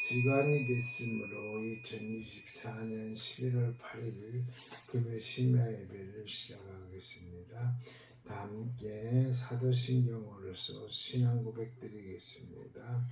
시간이 됐으므로 2024년 11월 8일 금요 심야 예배를 시작하겠습니다. 다 함께 사도신경으로서 신앙 고백 드리겠습니다.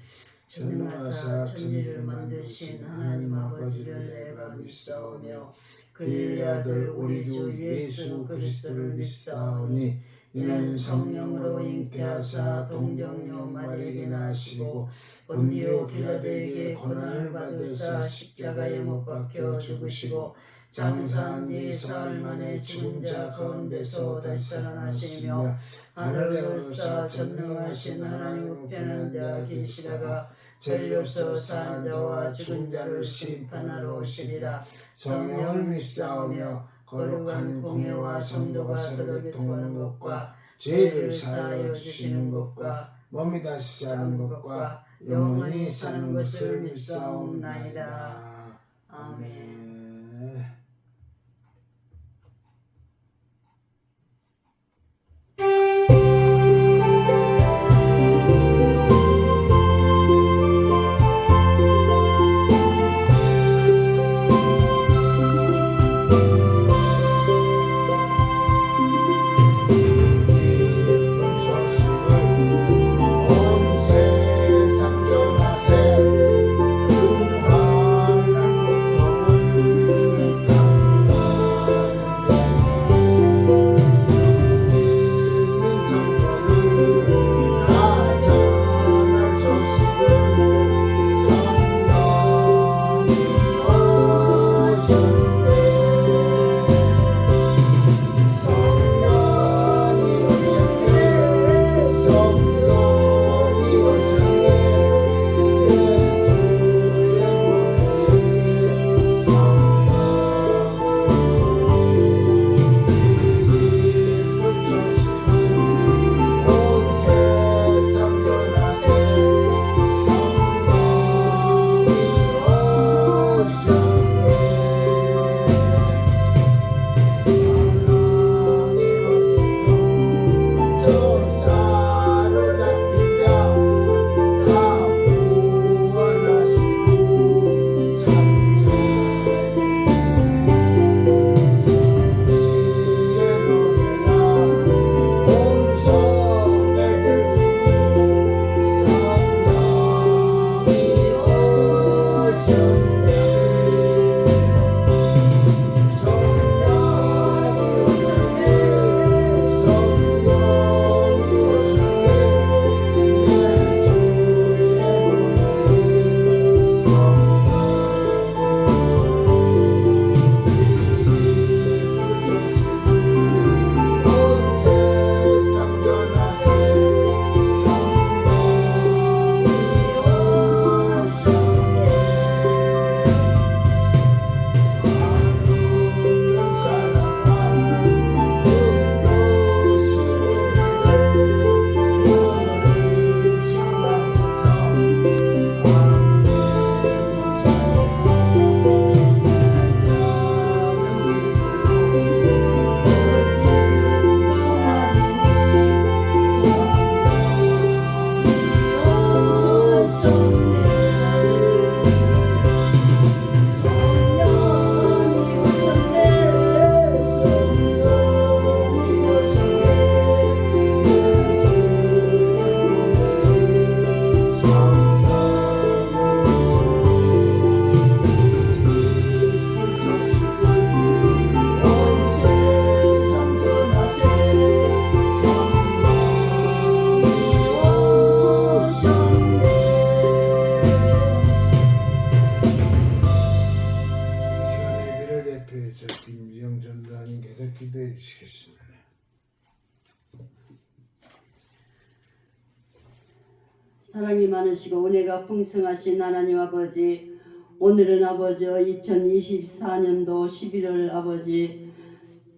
전능하사 천지를 만드신 하나님 아버지를 내가 믿사오며 그의 아들 우리 주 예수 그리스도를 믿사오니 이는 성령으로 잉태하사 동정녀 마리아에게 나시고 본디오 빌라도에게 고난을 받으사 십자가에 못 박혀 죽으시고 장사한 뒤 사흘 만에 죽은 자 가운데서 다시 살아나시며 하늘에 오르사 전능하신 하나님 우편한 자 계시다가 저리로서 산 자와 죽은 자를 심판하러 오시리라. 성령을 믿사오며 거룩한 공예와 성도가 서로 교통하는 것과 죄를 사하여 주시는 것과 몸이 다시 사는 것과 영원히 사는 것을 믿사옵나이다. 아멘. 기도해 주시겠습니다. 사랑이 많으시고 은혜가 풍성하신 하나님 아버지, 오늘은 아버지 2024년도 11월 아버지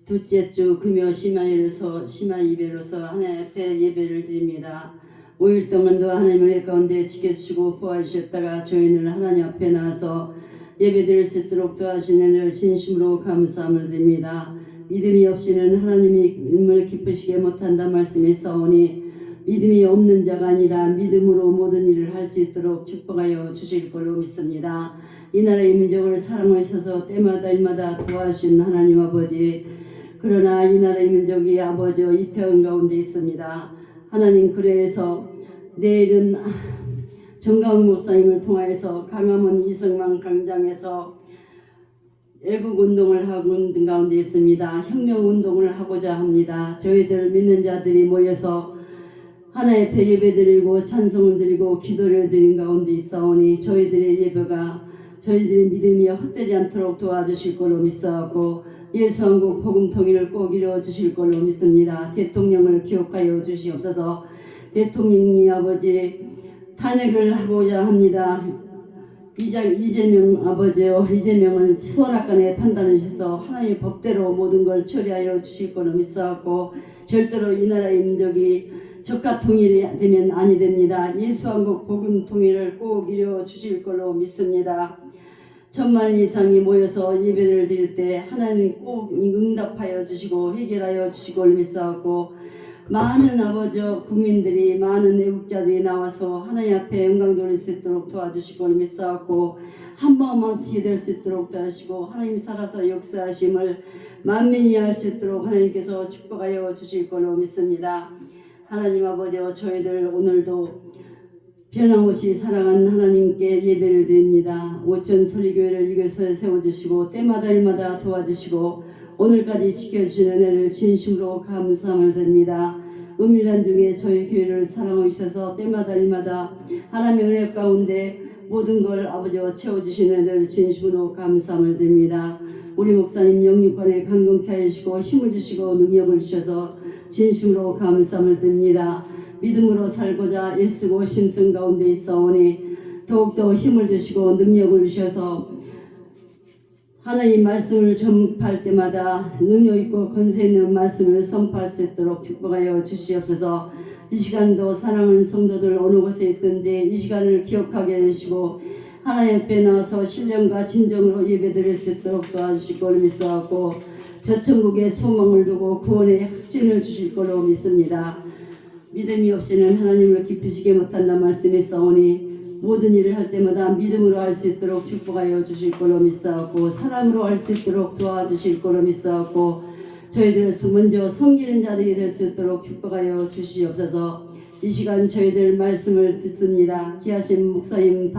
둘째 주 금요 심야 예배로서 하나님 앞에 예배를 드립니다. 5일 동안도 하나님의 은혜 가운데 지켜주시고 보아주셨다가 저희는 하나님 앞에 나와서 예배드릴 수 있도록 도와주신 은혜를 진심으로 감사함을 드립니다. 믿음이 없이는 하나님의 이름을 기쁘시게 못한다 말씀이 싸우니 믿음이 없는 자가 아니라 믿음으로 모든 일을 할 수 있도록 축복하여 주실 걸로 믿습니다. 이 나라의 민족을 사랑하셔서 때마다 일마다 도와주신 하나님 아버지, 그러나 이 나라의 민족이 아버지 이태원 가운데 있습니다. 하나님, 그래서 내일은 정가은 목사님을 통하여서 강화문 이성만 광장에서 애국운동을 하는 가운데 있습니다. 혁명운동을 하고자 합니다. 저희들 믿는 자들이 모여서 하나의 예배드리고 찬송을 드리고 기도를 드린 가운데 있사오니 저희들의 예배가 저희들의 믿음이 헛되지 않도록 도와주실 걸로 믿사오고 예수한국 복음 통일을 꼭 이루어 주실 걸로 믿습니다. 대통령을 기억하여 주시옵소서. 대통령이 아버지 탄핵을 하고자 합니다. 이재명 아버지요, 이재명은 소원학간에 판단을 하셔서 하나님의 법대로 모든 걸 처리하여 주실 걸로 믿사오고 절대로 이 나라의 민족이 적가 통일이 되면 아니 됩니다. 예수한국 복음 통일을 꼭 이루어 주실 걸로 믿습니다. 1000만 이상이 모여서 예배를 드릴 때 하나님 꼭 응답하여 주시고 해결하여 주시고 믿사오고 많은 아버지 국민들이 많은 애국자들이 나와서 하나님 앞에 영광 돌릴 수 있도록 도와주시고 믿사오고 한 마음만치 될 수 있도록 도와주시고 하나님 살아서 역사하심을 만민이 알 수 있도록 하나님께서 축복하여 주실 걸로 믿습니다. 하나님 아버지, 저희들 오늘도 변함없이 사랑하는 하나님께 예배를 드립니다. 오천 소리교회를 이곳에 세워주시고 때마다 일마다 도와주시고 오늘까지 지켜주시는 은혜를 진심으로 감사함을 드립니다. 은밀한 중에 저희 교회를 사랑해 주셔서 때마다 일마다 하나님의 은혜 가운데 모든 걸 아버지와 채워주시는 은혜를 진심으로 감사함을 드립니다. 우리 목사님 영육간에 강건케 하시고 힘을 주시고 능력을 주셔서 진심으로 감사함을 드립니다. 믿음으로 살고자 애쓰고 심성 가운데 있사오니 더욱더 힘을 주시고 능력을 주셔서 하나님 말씀을 전파할 때마다 능력 있고 권세 있는 말씀을 선포할 수 있도록 축복하여 주시옵소서. 이 시간도 사랑하는 성도들 어느 곳에 있든지 이 시간을 기억하게 해주시고 하나님 앞에 나와서 신령과 진정으로 예배드릴 수 있도록 도와주실 걸로 믿사오고 저 천국에 소망을 두고 구원의 확신을 주실 걸로 믿습니다. 믿음이 없이는 하나님을 기쁘시게 못한다 말씀했사오니 모든 일을 할 때마다 믿음으로 할 수 있도록 축복하여 주실 걸로 믿사오고 사랑으로 할 수 있도록 도와주실 걸로 믿사오고 저희들 먼저 섬기는 자들이 될 수 있도록 축복하여 주시옵소서. 이 시간 저희들 말씀을 듣습니다. 귀하신 목사님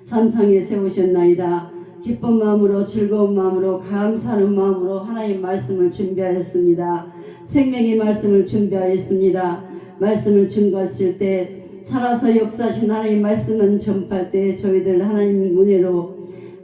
산상에 세우셨나이다. 기쁜 마음으로 즐거운 마음으로 감사하는 마음으로 하나님 말씀을 준비하였습니다. 생명의 말씀을 준비하였습니다. 말씀을 증거하실 때 살아서 역사하신 하나님 말씀은 전파할 때 저희들 하나님 은혜로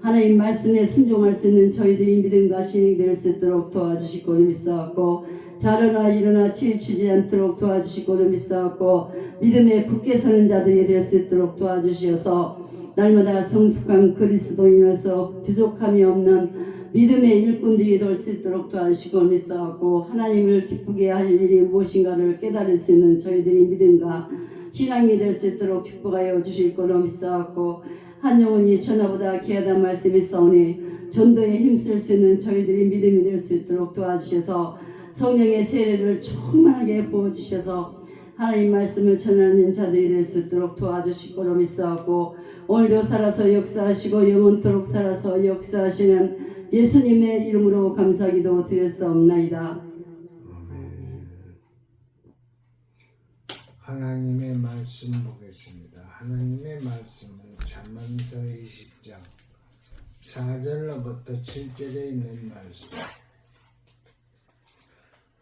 하나님 말씀에 순종할 수 있는 저희들이 믿음과 신이 될 수 있도록 도와주시고 믿사옵고 자르나 일어나 치우치지 않도록 도와주시고 믿사옵고 믿음에 굳게 서는 자들이 될 수 있도록 도와주시어서 날마다 성숙한 그리스도인으로서 부족함이 없는 믿음의 일꾼들이 될 수 있도록 도와주시고 믿사옵고 하나님을 기쁘게 할 일이 무엇인가를 깨달을 수 있는 저희들이 믿음과 신앙이 될 수 있도록 축복하여 주실 걸로 믿사옵고 한 영혼이 전하보다 귀하다 말씀이사오니 전도에 힘쓸 수 있는 저희들이 믿음이 될 수 있도록 도와주셔서 성령의 세례를 충만하게 부어주셔서 하나님 말씀을 전하는 자들이 될 수 있도록 도와주실 걸로 믿사옵고 오늘도 살아서 역사하시고 영원토록 살아서 역사하시는 예수님의 이름으로 감사기도 드렸사옵나이다. 하나님의 말씀 보겠습니다. 하나님의 말씀은 잠언서 20장 4절로부터 7절에 있는 말씀.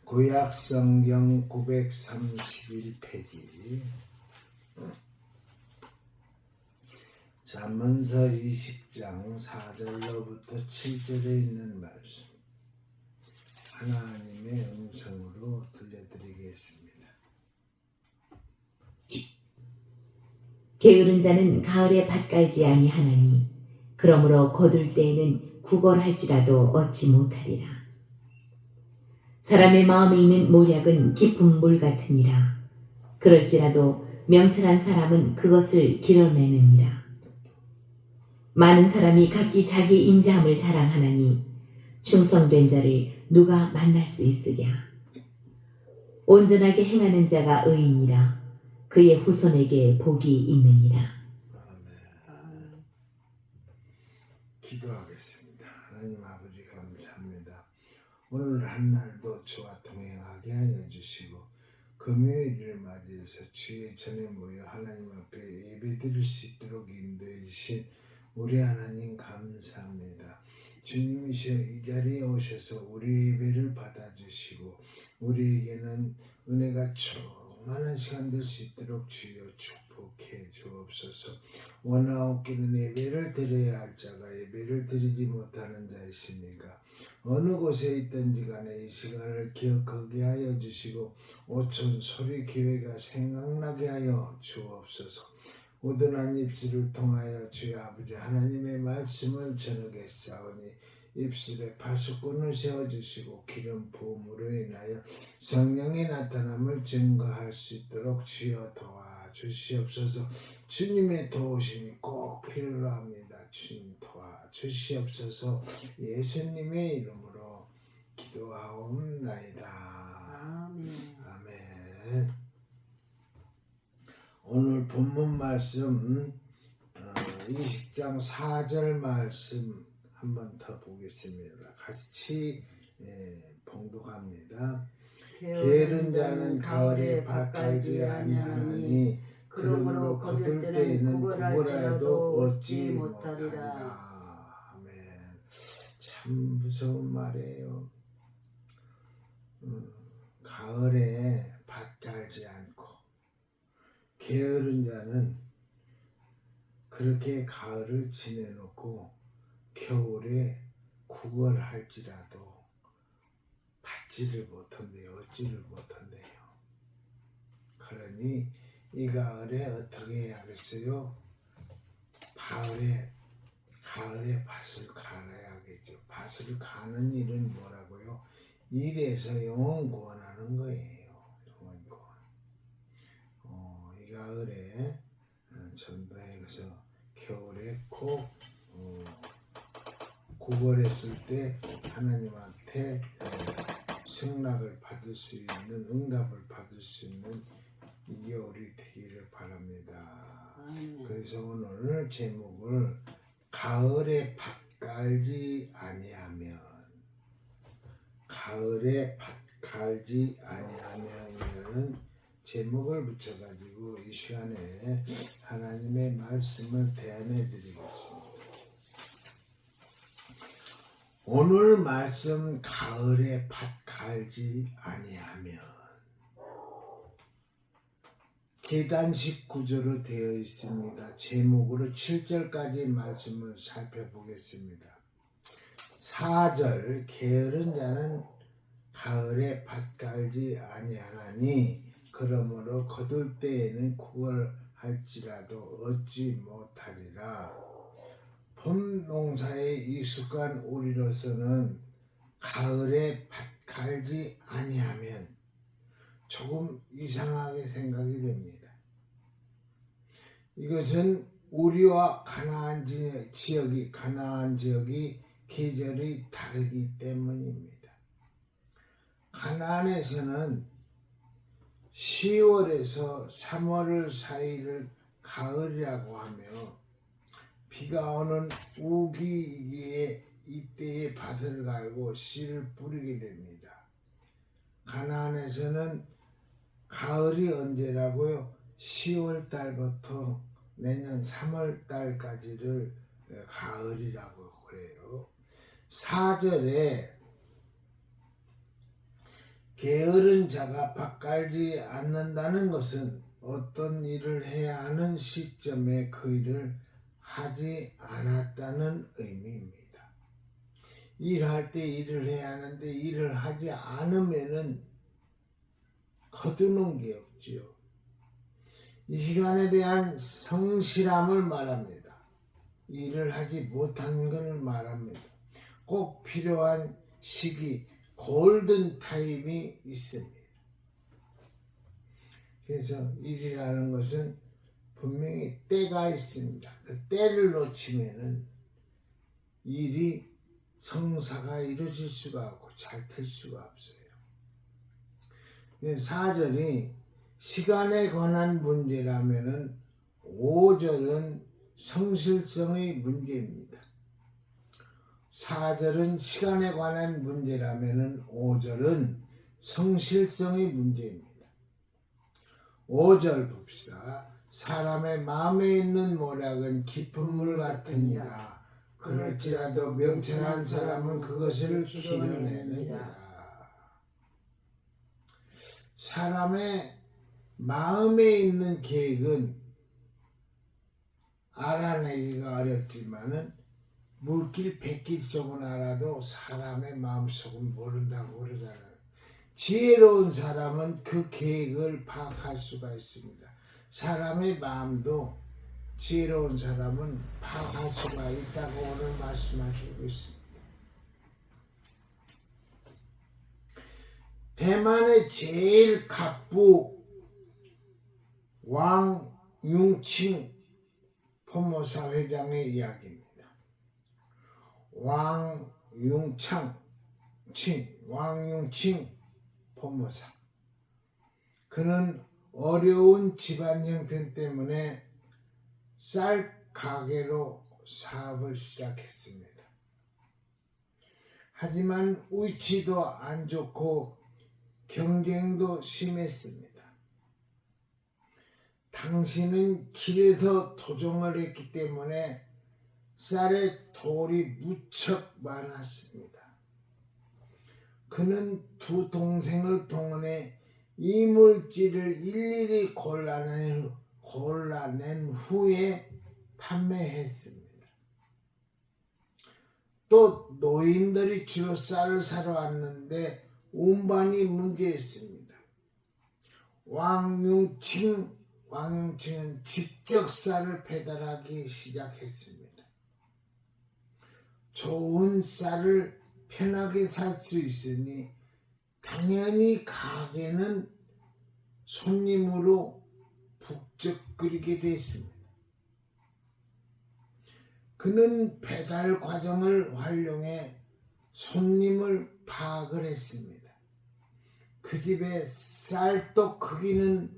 구약 성경 931페이지 잠언서 20장 4절로부터 7절에 있는 말씀. 하나님의 음성으로 들려드리겠습니다. 게으른 자는 가을에 밭 갈지 아니하나니 그러므로 거둘 때에는 구걸할지라도 얻지 못하리라. 사람의 마음에 있는 모략은 깊은 물 같으니라. 그럴지라도 명철한 사람은 그것을 길어내느니라. 많은 사람이 각기 자기 인자함을 자랑하나니 충성된 자를 누가 만날 수 있으랴. 온전하게 행하는 자가 의인이라. 그의 후손에게 복이 있느니라. 아멘. 기도하겠습니다. 하나님 아버지 감사합니다. 오늘 한 날도 주와 동행하게 하여 주시고 금요일을 맞이해서 주의 전에 모여 하나님 앞에 예배드릴 수 있도록 인도해 주신 우리 하나님 감사합니다. 주님이 이 자리에 오셔서 우리 예배를 받아주시고 우리에게는 은혜가 충만한 시간 될 수 있도록 주여 축복해 주옵소서. 원하옵기는 예배를 드려야 할 자가 예배를 드리지 못하는 자 있습니까? 어느 곳에 있든지 간에 이 시간을 기억하게 하여 주시고 오촌 소리교회가 생각나게 하여 주옵소서. 우둔한 입술을 통하여 주여 아버지 하나님의 말씀을 전하겠사오니 입술에 파수꾼을 세워주시고 기름 부음으로 인하여 성령의 나타남을 증거할 수 있도록 주여 도와주시옵소서. 주님의 도우심이 꼭 필요로 합니다. 주님 도와주시옵소서. 예수님의 이름으로 기도하옵나이다. 아멘. 아멘. 오늘 본문 말씀 20장 4절 말씀 한 번 더 보겠습니다. 같이 봉독합니다. 게으른 자는 가을에 밭 갈지 아니하나니 그러므로 거둘 때에는 구걸하여도 얻지 못하리라. 아멘. 참 무서운 말이에요. 가을에 밭 갈지 않고 게으른 자는 그렇게 가을을 지내놓고 겨울에 구걸할지라도 받지를 못한대요. 얻지를 못한대요. 그러니 이 가을에 어떻게 해야겠어요? 가을에 밭을 갈아야겠죠. 밭을 가는 일은 뭐라고요? 일에서 영혼 구원하는 거예요. 영혼 구원. 이 가을에 전도해서 겨울에 꼭 구걸했을 때 하나님한테 승낙을 받을 수 있는 응답을 받을 수 있는 이 겨울이 되기를 바랍니다. 그래서 오늘 제목을 가을에 밭 갈지 아니하면 이라는 제목을 붙여가지고 이 시간에 하나님의 말씀을 대안해 드리겠습니다. 오늘 말씀 가을에 밭 갈지 아니하면 계단식 구조로 되어 있습니다. 제목으로 7절까지 말씀을 살펴보겠습니다. 4절 게으른 자는 가을에 밭 갈지 아니하나니 그러므로 거둘 때에는 구걸할지라도 얻지 못하리라. 봄 농사에 익숙한 우리로서는 가을에 밭 갈지 아니하면 조금 이상하게 생각이 됩니다. 이것은 우리와 가나안 지역이 계절이 다르기 때문입니다. 가나안에서는 10월에서 3월 사이를 가을이라고 하며 비가 오는 우기기에 이때에 밭을 갈고 씨를 뿌리게 됩니다. 가나안에서는 가을이 언제라고요? 10월 달부터 내년 3월 달까지를 가을이라고 그래요. 4절에 게으른 자가 밭 갈지 않는다는 것은 어떤 일을 해야 하는 시점에 그 일을 하지 않았다는 의미입니다. 일할 때 일을 해야 하는데 일을 하지 않으면은 거두는 게 없지요. 이 시간에 대한 성실함을 말합니다. 일을 하지 못한 걸 말합니다. 꼭 필요한 시기, 골든 타임이 있습니다. 그래서 일이라는 것은 분명히 때가 있습니다. 그 때를 놓치면은 일이 성사가 이루어질 수가 없고 잘 될 수가 없어요. 4절이 시간에 관한 문제라면은 5절은 성실성의 문제입니다. 4절은 시간에 관한 문제라면은 5절은 성실성의 문제입니다. 5절 봅시다. 사람의 마음에 있는 모략은 깊은 물 같으니라. 그럴지라도 명철한 사람은 그것을 기르내느니라. 사람의 마음에 있는 계획은 알아내기가 어렵지만은 물길 백길 속은 알아도 사람의 마음속은 모른다고 그러잖아요. 지혜로운 사람은 그 계획을 파악할 수가 있습니다. 사람의 마음도 지혜로운 사람은 파악할 수가 있다고 오늘 말씀하시고 있습니다. 대만의 제일 갑부 왕융칭 포모사 회장의 이야기입니다. 왕융칭 포모사. 그는 어려운 집안 형편 때문에 쌀 가게로 사업을 시작했습니다. 하지만 위치도 안 좋고 경쟁도 심했습니다. 당신은 길에서 도종을 했기 때문에 쌀에 돌이 무척 많았습니다. 그는 두 동생을 동원해 이물질을 일일이 골라낸 후에 판매했습니다. 또 노인들이 주로 쌀을 사러 왔는데 운반이 문제였습니다. 왕융칭은 직접 쌀을 배달하기 시작했습니다. 좋은 쌀을 편하게 살 수 있으니 당연히 가게는 손님으로 북적거리게 됐습니다. 그는 배달 과정을 활용해 손님을 파악을 했습니다. 그 집의 쌀떡 크기는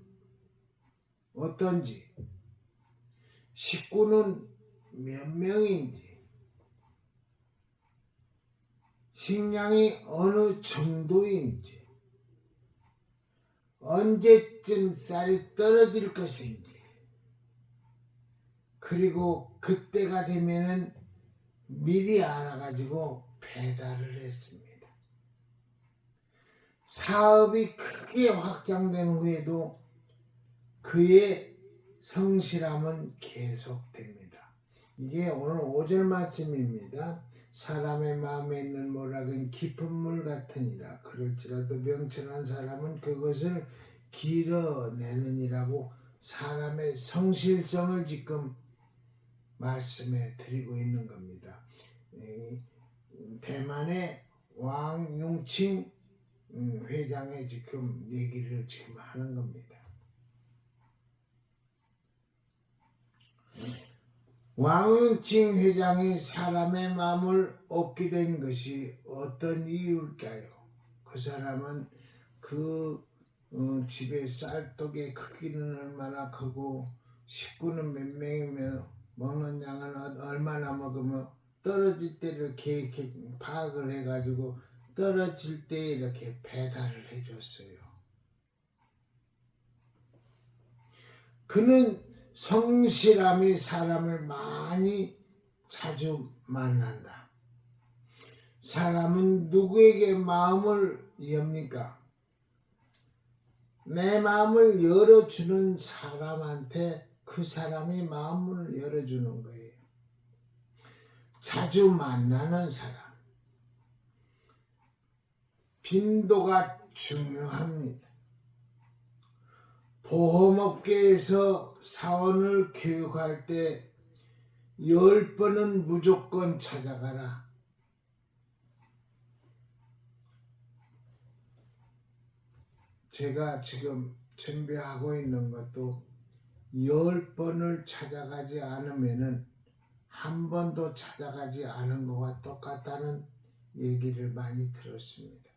어떤지, 식구는 몇 명인지, 식량이 어느 정도인지, 언제쯤 쌀이 떨어질 것인지, 그리고 그때가 되면은 미리 알아가지고 배달을 했습니다. 사업이 크게 확장된 후에도 그의 성실함은 계속됩니다. 이게 오늘 5절 말씀입니다. 사람의 마음에 있는 모락은 깊은 물 같으니라. 그럴지라도 명철한 사람은 그것을 길어내느니라고 사람의 성실성을 지금 말씀해 드리고 있는 겁니다. 대만의 왕융칭 회장의 지금 얘기를 지금 하는 겁니다. 왕융칭 회장이 사람의 마음을 얻게 된 것이 어떤 이유일까요? 그 사람은 그 집의 쌀떡의 크기는 얼마나 크고 식구는 몇 명이며 먹는 양은 얼마나 먹으면 떨어질 때를 이렇게 파악을 해가지고 떨어질 때 이렇게 배달을 해줬어요. 그는 성실함이 사람을 많이 자주 만난다. 사람은 누구에게 마음을 엽니까? 내 마음을 열어주는 사람한테 그 사람이 마음을 열어주는 거예요. 자주 만나는 사람. 빈도가 중요합니다. 보험업계에서 사원을 교육할 때 10번은 무조건 찾아가라. 제가 지금 준비하고 있는 것도 10번을 찾아가지 않으면은 한 번도 찾아가지 않은 것과 똑같다는 얘기를 많이 들었습니다.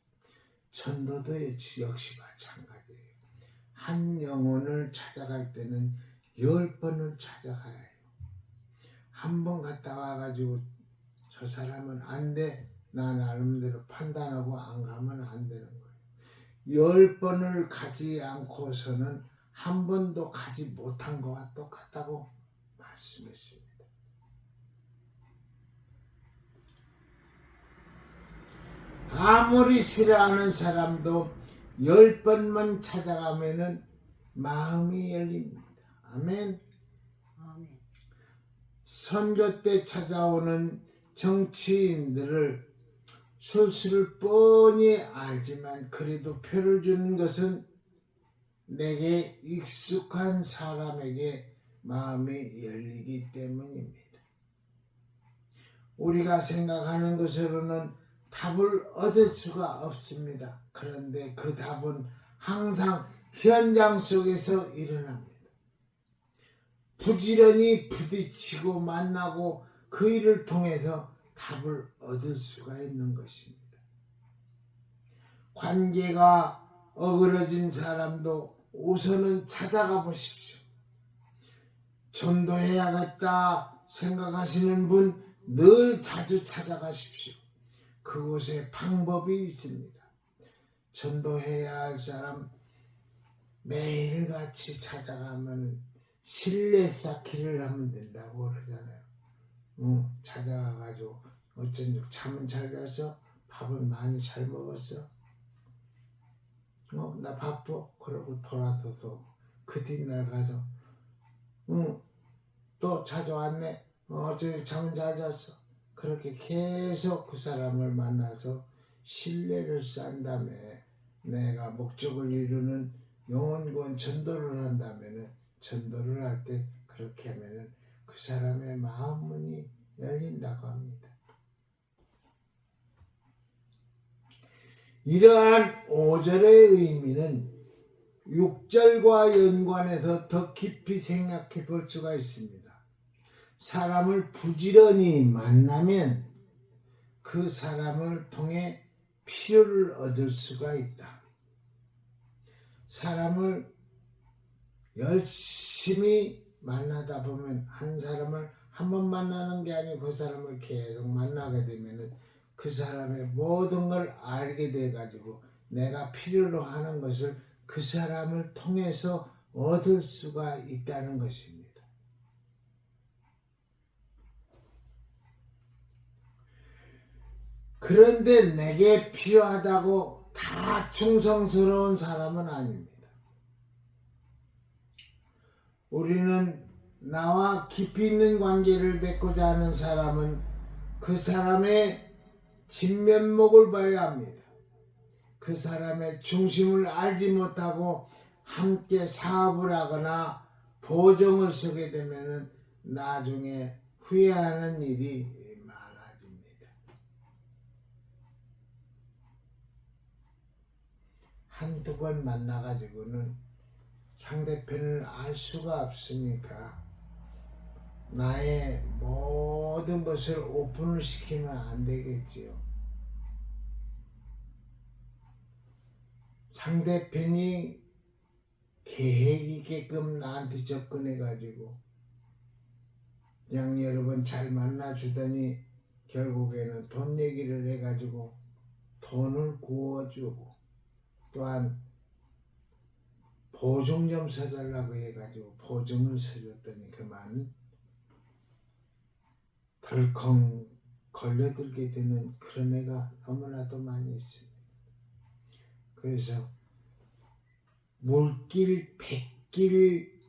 전도도 역시 마찬가지예요. 한 영혼을 찾아갈 때는 10번을 찾아가야 해요. 한 번 갔다 와가지고 저 사람은 안 돼. 나 나름대로 판단하고 안 가면 안 되는 거예요. 10번을 가지 않고서는 한 번도 가지 못한 것과 똑같다고 말씀했습니다. 아무리 싫어하는 사람도 10번만 찾아가면은 마음이 열립니다. 아멘. 아멘. 선거 때 찾아오는 정치인들을 술수를 뻔히 알지만 그래도 표를 주는 것은 내게 익숙한 사람에게 마음이 열리기 때문입니다. 우리가 생각하는 것으로는 답을 얻을 수가 없습니다. 그런데 그 답은 항상 현장 속에서 일어납니다. 부지런히 부딪히고 만나고 그 일을 통해서 답을 얻을 수가 있는 것입니다. 관계가 어그러진 사람도 우선은 찾아가 보십시오. 전도해야겠다 생각하시는 분 늘 자주 찾아가십시오. 그곳에 방법이 있습니다. 전도해야 할 사람 매일같이 찾아가면 신뢰 쌓기를 하면 된다고 그러잖아요. 찾아가가지고 어쩐지 잠은 잘 자서 밥은 많이 잘 먹었어. 나 바빠. 그러고 돌아서서 그 뒷날 가서 또 찾아왔네. 어쩐지 잠은 잘 잤어. 그렇게 계속 그 사람을 만나서 신뢰를 쌓은 다음에 내가 목적을 이루는 영혼구원 전도를 한다면 전도를 할 때 그렇게 하면 그 사람의 마음 문이 열린다고 합니다. 이러한 5절의 의미는 6절과 연관해서 더 깊이 생각해 볼 수가 있습니다. 사람을 부지런히 만나면 그 사람을 통해 필요를 얻을 수가 있다. 사람을 열심히 만나다 보면 한 사람을 한 번 만나는 게 아니고 그 사람을 계속 만나게 되면 그 사람의 모든 걸 알게 돼가지고 내가 필요로 하는 것을 그 사람을 통해서 얻을 수가 있다는 것입니다. 그런데 내게 필요하다고 다 충성스러운 사람은 아닙니다. 우리는 나와 깊이 있는 관계를 맺고자 하는 사람은 그 사람의 진면목을 봐야 합니다. 그 사람의 중심을 알지 못하고 함께 사업을 하거나 보정을 서게 되면 나중에 후회하는 일이 많아집니다. 한두 번 만나가지고는 상대편을 알 수가 없으니까 나의 모든 것을 오픈을 시키면 안 되겠지요. 상대편이 계획 있게끔 나한테 접근해가지고 그냥 여러 번 잘 만나주더니 결국에는 돈 얘기를 해가지고 돈을 구워주고 또한 보증 좀 서달라고 해가지고 보증을 서줬더니 그만 덜컹 걸려들게 되는 그런 애가 너무나도 많이 있습니다. 그래서 물길 백길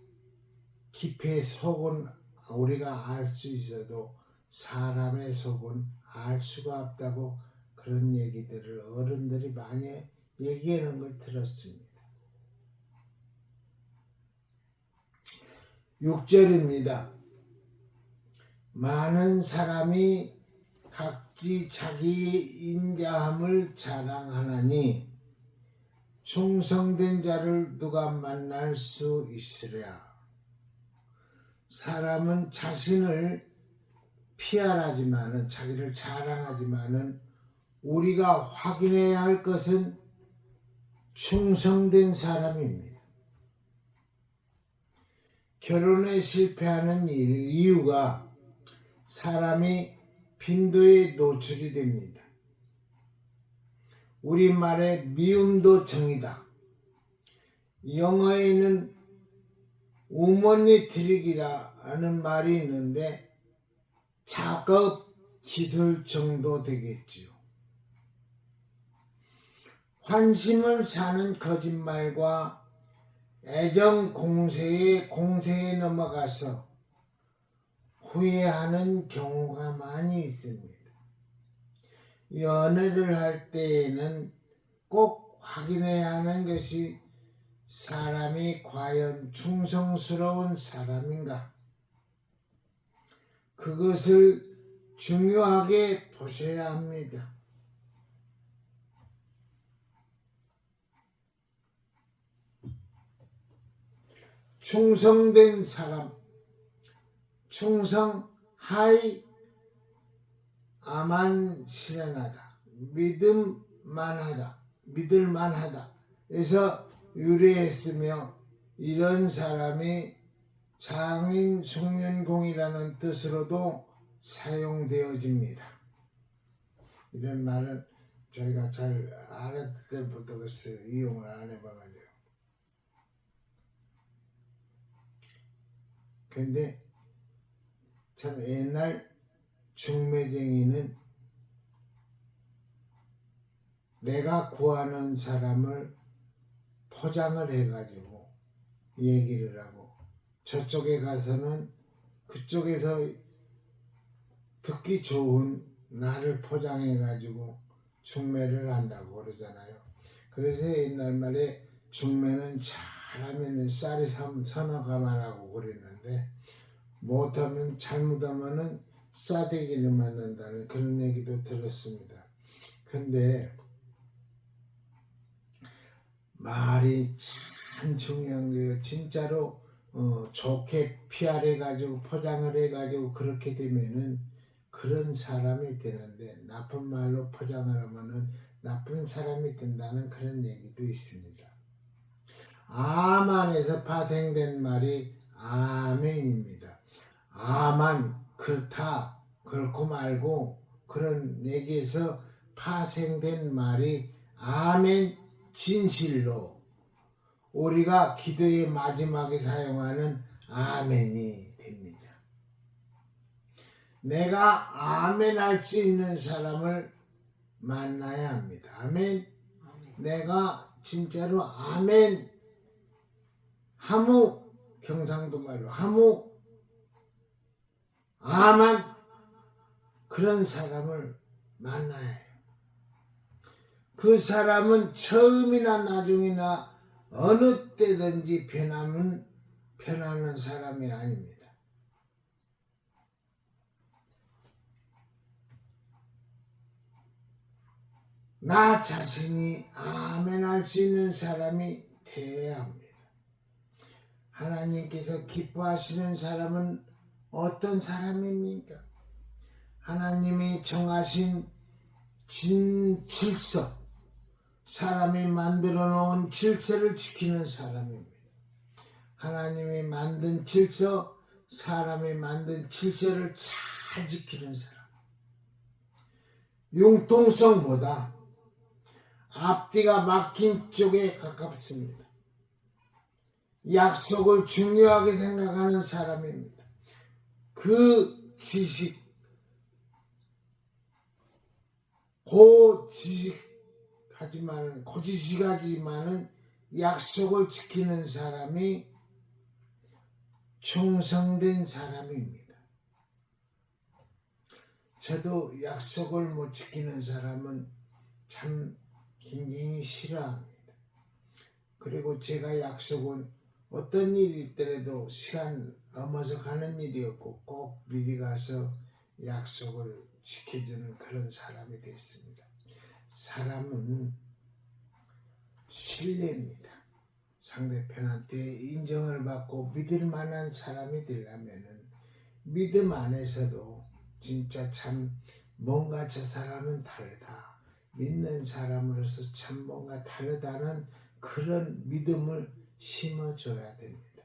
깊이의 속은 우리가 알 수 있어도 사람의 속은 알 수가 없다고 그런 얘기들을 어른들이 많이 얘기하는 걸 들었습니다. 6절입니다. 많은 사람이 각기 자기 인자함을 자랑하나니 충성된 자를 누가 만날 수 있으랴. 사람은 자신을 피하라지만은 자기를 자랑하지만은 우리가 확인해야 할 것은 충성된 사람입니다. 결혼에 실패하는 이유가 사람이 빈도에 노출이 됩니다. 우리말에 미움도 정이다. 영어에는 우먼리 트릭이라는 말이 있는데 작업 기술 정도 되겠지요. 환심을 사는 거짓말과 애정 공세에 넘어가서 후회하는 경우가 많이 있습니다. 연애를 할 때에는 꼭 확인해야 하는 것이 사람이 과연 충성스러운 사람인가? 그것을 중요하게 보셔야 합니다. 충성된 사람, 충성 하이 아만 실현하다, 믿을만하다. 그래서 유래했으며 이런 사람이 장인 숙련공이라는 뜻으로도 사용되어집니다. 이런 말은 저희가 잘 알았을 때부터 글쎄요, 이용을 안 해봐가지고. 근데 참 옛날 중매쟁이는 내가 구하는 사람을 포장을 해가지고 얘기를 하고 저쪽에 가서는 그쪽에서 듣기 좋은 나를 포장해가지고 중매를 한다고 그러잖아요. 그래서 옛날 말에 중매는 잘하면 쌀이 서너 가마라고 그랬는데 못하면 잘못하면은 싸대기를 맞는다는 그런 얘기도 들었습니다. 근데 말이 참 중요한 거예요. 진짜로 좋게 PR해가지고 포장을 해가지고 그렇게 되면은 그런 사람이 되는데 나쁜 말로 포장을 하면은 나쁜 사람이 된다는 그런 얘기도 있습니다. 아만에서 파생된 말이 아멘입니다. 아만 그렇다 그렇고 말고 그런 얘기에서 파생된 말이 아멘 진실로 우리가 기도의 마지막에 사용하는 아멘이 됩니다. 내가 아멘 할 수 있는 사람을 만나야 합니다. 아멘. 내가 진짜로 아멘 하무 경상도 말로 하무 아만 그런 사람을 만나야 해요. 그 사람은 처음이나 나중이나 어느 때든지 변하는 사람이 아닙니다. 나 자신이 아멘 할 수 있는 사람이 되어야 합니다. 하나님께서 기뻐하시는 사람은 어떤 사람입니까? 하나님이 정하신 질서, 사람이 만들어 놓은 질서를 지키는 사람입니다. 하나님이 만든 질서, 사람이 만든 질서를 잘 지키는 사람. 융통성보다 앞뒤가 막힌 쪽에 가깝습니다. 약속을 중요하게 생각하는 사람입니다. 그 지식, 고지식하지만은 약속을 지키는 사람이 충성된 사람입니다. 저도 약속을 못 지키는 사람은 참 굉장히 싫어합니다. 그리고 제가 약속은 어떤 일이 있더라도 시간 넘어서 가는 일이었고 꼭 미리 가서 약속을 지켜주는 그런 사람이 됐습니다. 사람은 신뢰입니다. 상대편한테 인정을 받고 믿을 만한 사람이 되려면은 믿음 안에서도 진짜 참 뭔가 저 사람은 다르다. 믿는 사람으로서 참 뭔가 다르다는 그런 믿음을 심어줘야 됩니다.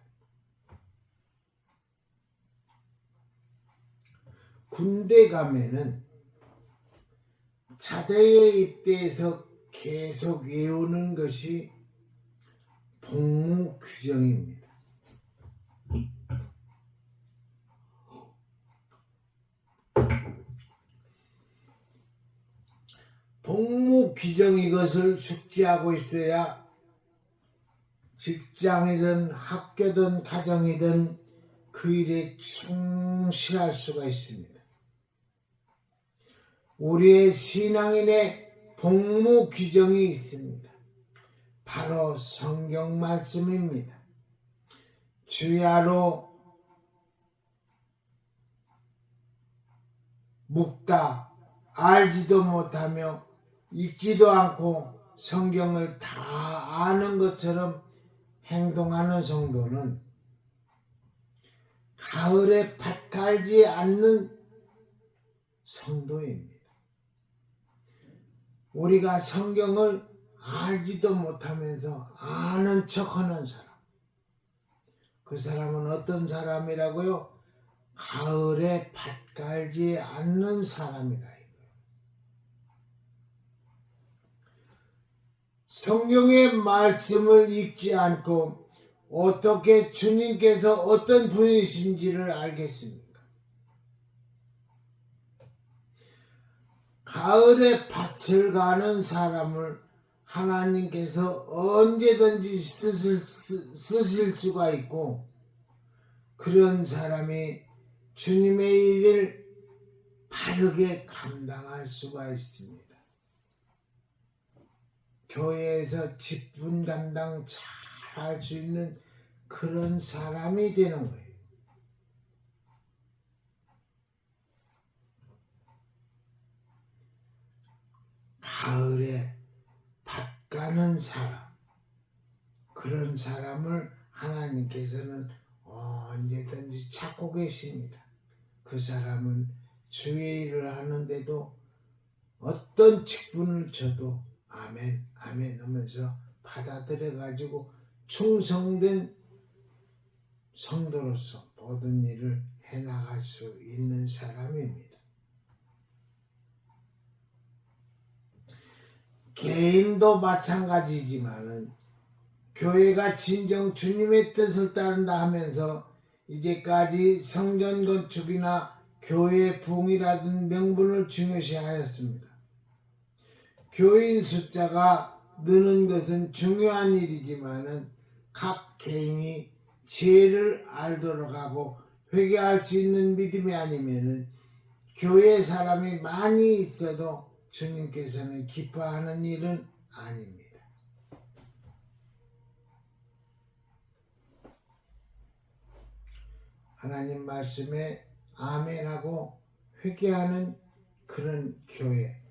군대 가면은 자대에 입대해서 계속 외우는 것이 복무 규정입니다. 복무 규정 이것을 숙지하고 있어야 직장이든 학교든 가정이든 그 일에 충실할 수가 있습니다. 우리의 신앙인의 복무 규정이 있습니다. 바로 성경 말씀입니다. 주야로 묵다 알지도 못하며 읽지도 않고 성경을 다 아는 것처럼 행동하는 성도는 가을에 밭 갈지 않는 성도입니다. 우리가 성경을 알지도 못하면서 아는 척하는 사람, 그 사람은 어떤 사람이라고요? 가을에 밭 갈지 않는 사람이라. 성경의 말씀을 읽지 않고 어떻게 주님께서 어떤 분이신지를 알겠습니까? 가을에 밭을 가는 사람을 하나님께서 언제든지 쓰실 수가 있고, 그런 사람이 주님의 일을 바르게 감당할 수가 있습니다. 교회에서 직분 담당 잘 할 수 있는 그런 사람이 되는 거예요. 가을에 밭 가는 사람, 그런 사람을 하나님께서는 언제든지 찾고 계십니다. 그 사람은 주의 일을 하는데도 어떤 직분을 줘도 아멘 아멘 하면서 받아들여 가지고 충성된 성도로서 모든 일을 해나갈 수 있는 사람입니다. 개인도 마찬가지지만은 교회가 진정 주님의 뜻을 따른다 하면서 이제까지 성전 건축이나 교회 부흥이라든 명분을 중요시하였습니다. 교인 숫자가 느는 것은 중요한 일이지만은 각 개인이 죄를 알도록 하고 회개할 수 있는 믿음이 아니면은 교회 사람이 많이 있어도 주님께서는 기뻐하는 일은 아닙니다. 하나님 말씀에 아멘하고 회개하는 그런 교회,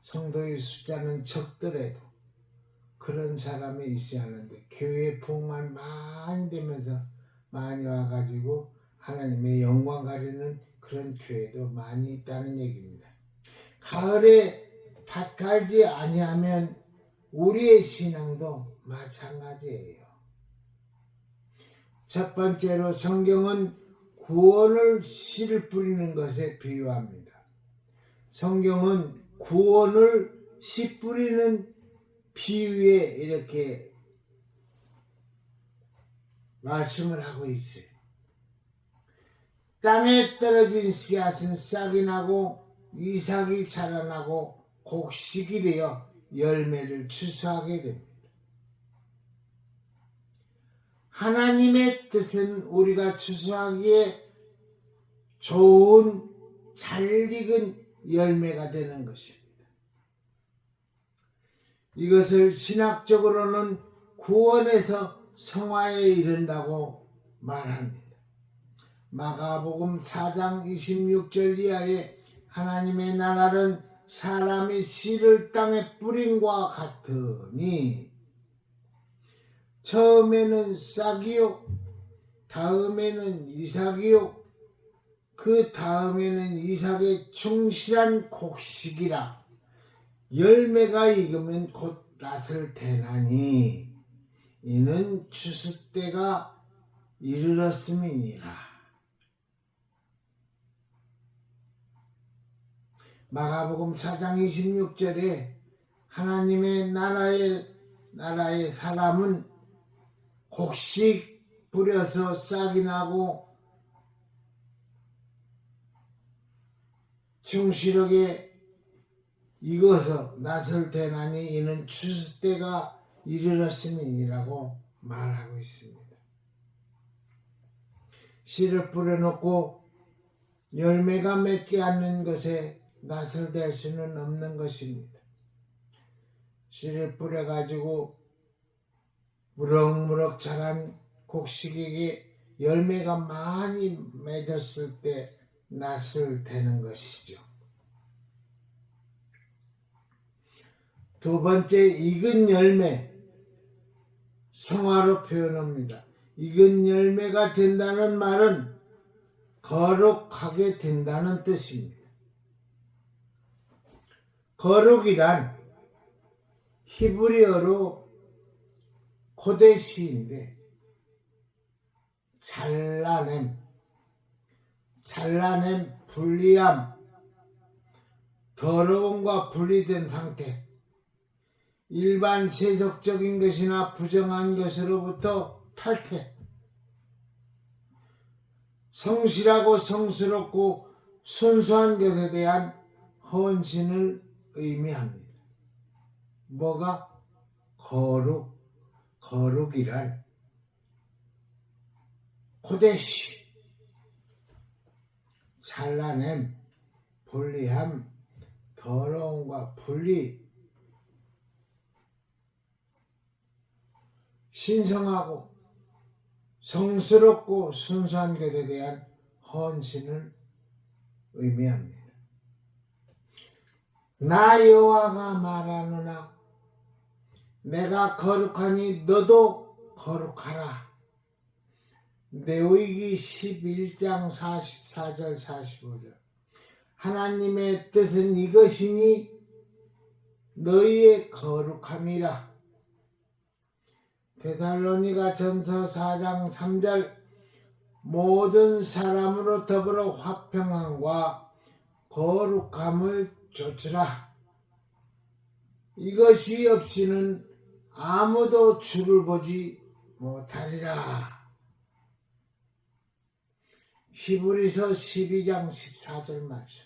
성도의 숫자는 적더라도 그런 사람이 있어야 하는데, 교회 부흥만 많이 되면서 많이 와가지고 하나님의 영광 가리는 그런 교회도 많이 있다는 얘기입니다. 가을에 밭 갈지 아니하면 우리의 신앙도 마찬가지예요. 첫 번째로 성경은 구원을 씨를 뿌리는 것에 비유합니다. 성경은 구원을 씨 뿌리는 비유에 이렇게 말씀을 하고 있어요. 땅에 떨어진 씨앗은 싹이 나고 이삭이 자라나고 곡식이 되어 열매를 추수하게 됩니다. 하나님의 뜻은 우리가 추수하기에 좋은 잘 익은 열매가 되는 것입니다. 이것을 신학적으로는 구원에서 성화에 이른다고 말합니다. 마가복음 4장 26절 이하에 하나님의 나라는 사람이 씨를 땅에 뿌림과 같으니 처음에는 싹이요, 다음에는 이삭이요, 그 다음에는 이삭의 충실한 곡식이라. 열매가 익으면 곧 낫을 대나니 이는 추수 때가 이르렀음이니라. 마가복음 4장 26절에 하나님의 나라의 사람은 곡식 뿌려서 싹이 나고 충실하게 익어서 낫을 대나니 이는 추수 때가 이르렀음이니라고 말하고 있습니다. 씨를 뿌려놓고 열매가 맺지 않는 것에 낫을 댈 수는 없는 것입니다. 씨를 뿌려가지고 무럭무럭 자란 곡식에게 열매가 많이 맺었을 때 낫을 대는 것이죠. 두 번째, 익은 열매, 성화로 표현합니다. 익은 열매가 된다는 말은 거룩하게 된다는 뜻입니다. 거룩이란 히브리어로 코데시인데 잘라냄, 분리함, 더러움과 분리된 상태, 일반 세속적인 것이나 부정한 것으로부터 탈퇴, 성실하고 성스럽고 순수한 것에 대한 헌신을 의미합니다. 뭐가? 거룩이란 코데시, 잘라냄, 분리함, 더러움과 분리, 신성하고 성스럽고 순수한 것에 대한 헌신을 의미합니다. 나 여호와가 말하노나 내가 거룩하니 너도 거룩하라. 레위기 11장 44절 45절. 하나님의 뜻은 이것이니 너희의 거룩함이라. 데살로니가 전서 4장 3절. 모든 사람으로 더불어 화평함과 거룩함을 좇으라. 이것이 없이는 아무도 주를 보지 못하리라. 히브리서 12장 14절 말씀.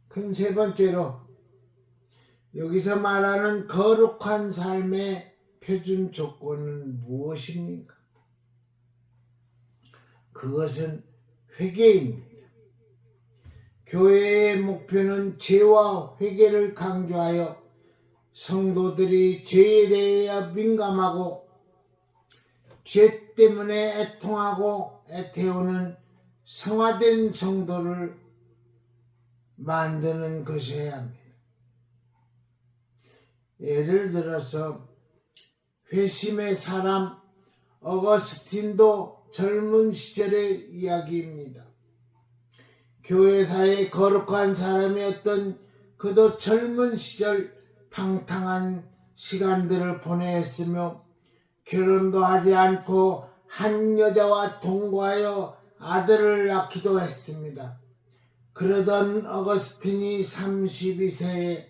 그럼 세 번째로 여기서 말하는 거룩한 삶의 표준 조건은 무엇입니까? 그것은 회개입니다. 교회의 목표는 죄와 회개를 강조하여 성도들이 죄에 대해 민감하고 죄 때문에 애통하고 애태우는 성화된 성도를 만드는 것이어야 합니다. 예를 들어서 회심의 사람 어거스틴도 젊은 시절의 이야기입니다. 교회사의 거룩한 사람이었던 그도 젊은 시절 방탕한 시간들을 보냈으며 결혼도 하지 않고 한 여자와 동거하여 아들을 낳기도 했습니다. 그러던 어거스틴이 32세에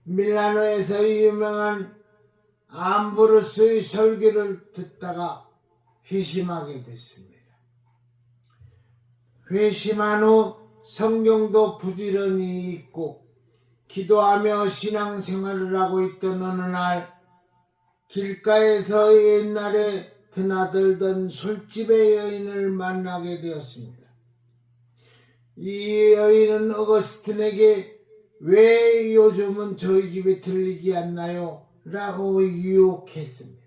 밀라노에서 유명한 암브로스의 설교를 듣다가 회심하게 됐습니다. 회심한 후 성경도 부지런히 읽고 기도하며 신앙생활을 하고 있던 어느 날 길가에서 옛날에 드나들던 술집의 여인을 만나게 되었습니다. 이 여인은 어거스틴에게 왜 요즘은 저희 집에 들리지 않나요? 라고 유혹했습니다.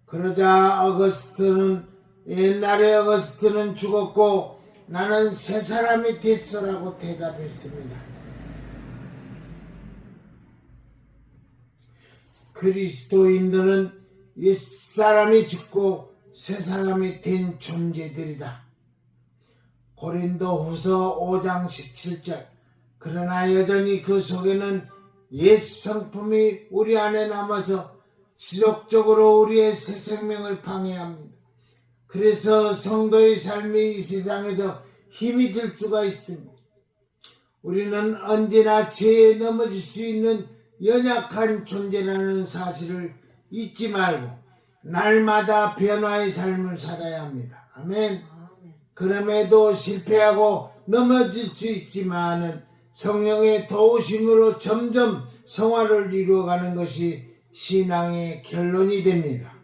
그러자 옛날에 어거스틴은 죽었고 나는 새 사람이 됐어라고 대답했습니다. 그리스도인들은 옛사람이 죽고 새 사람이 된 존재들이다. 고린도후서 5장 17절. 그러나 여전히 그 속에는 옛 성품이 우리 안에 남아서 지속적으로 우리의 새 생명을 방해합니다. 그래서 성도의 삶이 이 세상에도 힘이 될 수가 있습니다. 우리는 언제나 죄에 넘어질 수 있는 연약한 존재라는 사실을 잊지 말고 날마다 변화의 삶을 살아야 합니다. 아멘. 그럼에도 실패하고 넘어질 수 있지만은 성령의 도우심으로 점점 성화를 이루어가는 것이 신앙의 결론이 됩니다.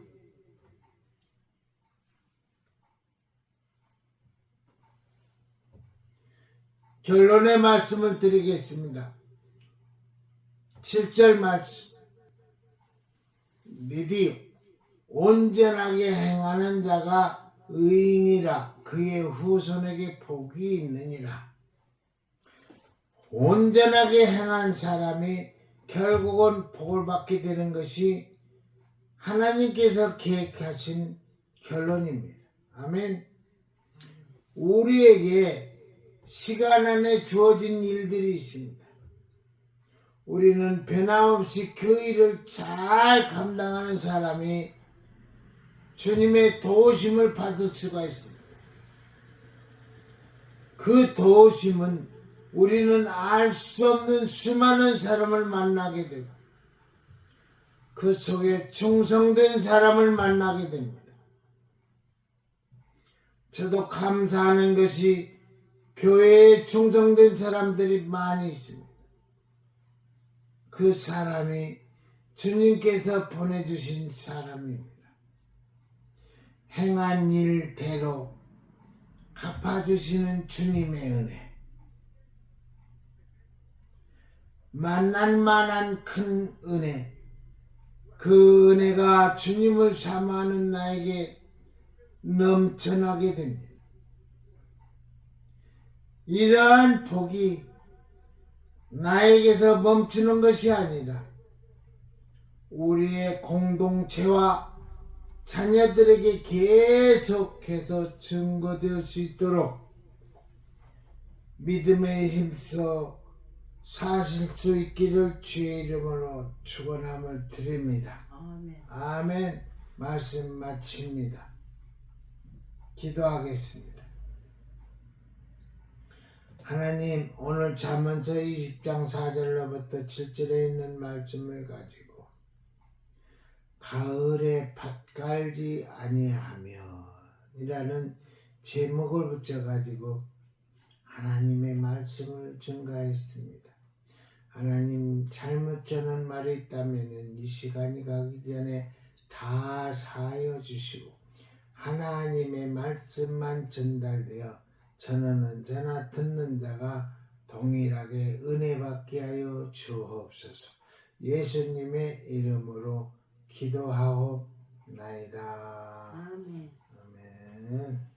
결론의 말씀을 드리겠습니다. 7절 말씀. 믿이 온전하게 행하는 자가 의인이라 그의 후손에게 복이 있느니라. 온전하게 행한 사람이 결국은 복을 받게 되는 것이 하나님께서 계획하신 결론입니다. 아멘. 우리에게 시간 안에 주어진 일들이 있습니다. 우리는 변함없이 그 일을 잘 감당하는 사람이 주님의 도우심을 받을 수가 있습니다. 그 도우심은 우리는 알 수 없는 수많은 사람을 만나게 되고 그 속에 충성된 사람을 만나게 됩니다. 저도 감사하는 것이 교회에 충성된 사람들이 많이 있습니다. 그 사람이 주님께서 보내주신 사람입니다. 행한 일대로 갚아주시는 주님의 은혜. 만난 만한 큰 은혜. 그 은혜가 주님을 사모하는 나에게 넘쳐나게 됩니다. 이러한 복이 나에게서 멈추는 것이 아니라 우리의 공동체와 자녀들에게 계속해서 증거될 수 있도록 믿음에 힘써 사실 수 있기를 주의 이름으로 축원함을 드립니다. 아멘. 말씀 마칩니다. 기도하겠습니다. 하나님, 오늘 잠언서 20장 4절로부터 7절에 있는 말씀을 가지고 가을에 밭 갈지 아니하며 이라는 제목을 붙여가지고 하나님의 말씀을 증가했습니다. 하나님, 잘못 전한 말이 있다면 이 시간이 가기 전에 다 사하여 주시고 하나님의 말씀만 전달되어 저는 언제나 듣는 자가 동일하게 은혜 받게 하여 주옵소서. 예수님의 이름으로 기도하옵나이다. 아멘. 아멘.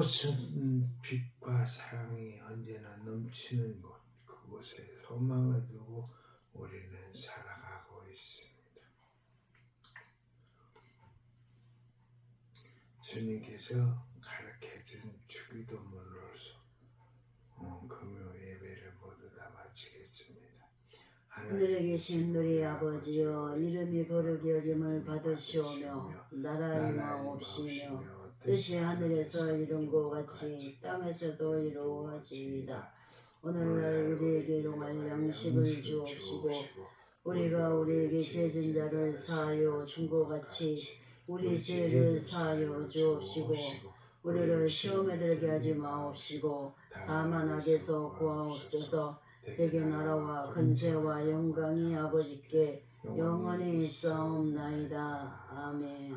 그곳은 빛과 사랑이 언제나 넘치는 곳, 그곳에 소망을 두고 우리는 살아가고 있습니다. 주님께서 가르쳐준 주기도문으로서 금요 예배를 모두 다 마치겠습니다. 하늘에 계신 우리 아버지여, 이름이 거룩히 여김을 받으시오며 나라의 마옵시며 뜻이 하늘에서 이룬 것 같이 땅에서도 이루어지이다. 오늘날 우리에게 일용할 양식을 주옵시고 우리가 우리에게 죄진 자를 사하여 준 것 같이 우리 죄를 사하여 주옵시고 우리를 시험에 들게 하지 마옵시고 다만 악에서 구하옵소서. 대개 나라와 근세와 영광이 아버지께 영원히 있사옵나이다. 아멘.